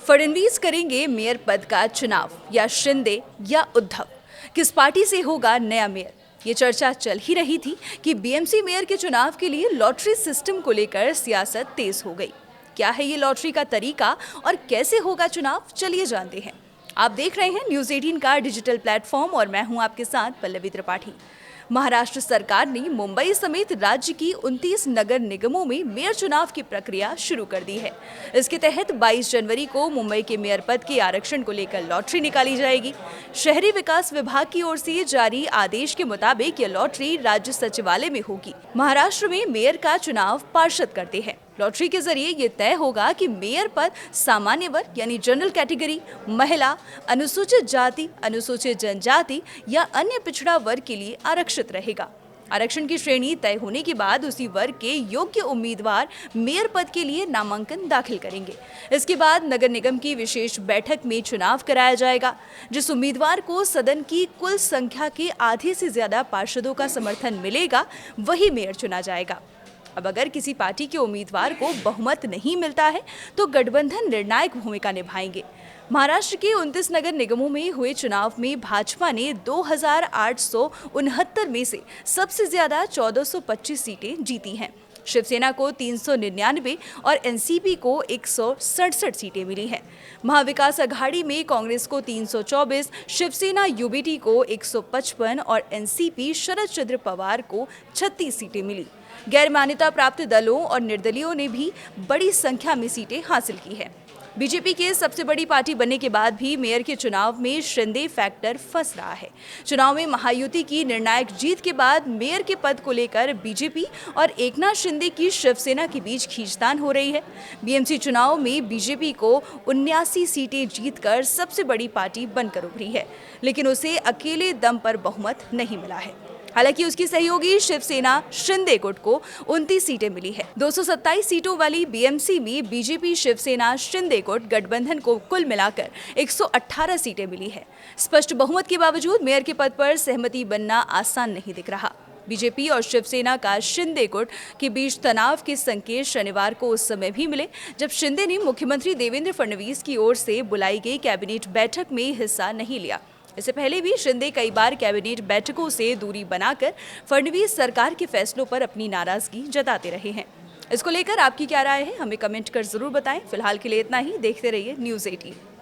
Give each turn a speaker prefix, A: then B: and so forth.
A: फडणवीस करेंगे मेयर पद का चुनाव या शिंदे या उद्धव, किस पार्टी से होगा नया मेयर? ये चर्चा चल ही रही थी कि बीएमसी मेयर के चुनाव के लिए लॉटरी सिस्टम को लेकर सियासत तेज हो गई। क्या है ये लॉटरी का तरीका और कैसे होगा चुनाव, चलिए जानते हैं। आप देख रहे हैं न्यूज़ 18 का डिजिटल प्लेटफॉर्म और मैं हूं आपके साथ पल्लवी त्रिपाठी। महाराष्ट्र सरकार ने मुंबई समेत राज्य की 29 नगर निगमों में मेयर चुनाव की प्रक्रिया शुरू कर दी है। इसके तहत 22 जनवरी को मुंबई के मेयर पद के आरक्षण को लेकर लॉटरी निकाली जाएगी। शहरी विकास विभाग की ओर से जारी आदेश के मुताबिक यह लॉटरी राज्य सचिवालय में होगी। महाराष्ट्र में मेयर का चुनाव पार्षद करते हैं। लॉटरी के जरिए ये तय होगा कि मेयर पद सामान्य वर्ग यानी जनरल कैटेगरी, महिला, अनुसूचित जाति, अनुसूचित जनजाति या अन्य पिछड़ा वर्ग के लिए आरक्षित रहेगा। आरक्षण की श्रेणी तय होने के बाद उसी वर्ग के योग्य उम्मीदवार मेयर पद के लिए नामांकन दाखिल करेंगे। इसके बाद नगर निगम की विशेष बैठक में चुनाव कराया जाएगा। जिस उम्मीदवार को सदन की कुल संख्या के आधे से ज्यादा पार्षदों का समर्थन मिलेगा, वही मेयर चुना जाएगा। अब अगर किसी पार्टी के उम्मीदवार को बहुमत नहीं मिलता है तो गठबंधन निर्णायक भूमिका निभाएंगे। महाराष्ट्र के 29 नगर निगमों में हुए चुनाव में भाजपा ने 2869 में से सबसे ज्यादा 1425 सीटें जीती हैं। शिवसेना को 399 और एनसीपी को 167 सीटें मिली हैं। महाविकास अघाड़ी में कांग्रेस को 324, शिवसेना यूबीटी को 155 और एनसीपी शरद चंद्र पवार को 36 सीटें मिली। गैर मान्यता प्राप्त दलों और निर्दलीयों ने भी बड़ी संख्या में सीटें हासिल की है। बीजेपी के सबसे बड़ी पार्टी बनने के बाद भी मेयर के चुनाव में शिंदे फैक्टर फंस रहा है। चुनाव में महायुति की निर्णायक जीत के बाद मेयर के पद को लेकर बीजेपी और एकनाथ शिंदे की शिवसेना के बीच खींचतान हो रही है। बीएमसी चुनाव में बीजेपी को 79 सीटें जीतकर सबसे बड़ी पार्टी बनकर उभरी है, लेकिन उसे अकेले दम पर बहुमत नहीं मिला है। हालांकि उसकी सहयोगी शिवसेना शिंदे गुट को 29 सीटें मिली है। 227 सीटों वाली बीएमसी में बीजेपी शिवसेना शिंदे गुट गठबंधन को कुल मिलाकर 118 सीटें मिली है। स्पष्ट बहुमत के बावजूद मेयर के पद पर सहमति बनना आसान नहीं दिख रहा। बीजेपी और शिवसेना का शिंदे गुट के बीच तनाव के संकेत शनिवार को उस समय भी मिले जब शिंदे ने मुख्यमंत्री देवेंद्र फडणवीस की ओर से बुलाई गई कैबिनेट बैठक में हिस्सा नहीं लिया। इससे पहले भी शिंदे कई बार कैबिनेट बैठकों से दूरी बनाकर फडणवीस सरकार के फैसलों पर अपनी नाराजगी जताते रहे हैं। इसको लेकर आपकी क्या राय है, हमें कमेंट कर जरूर बताएं। फिलहाल के लिए इतना ही। देखते रहिए न्यूज़ 18।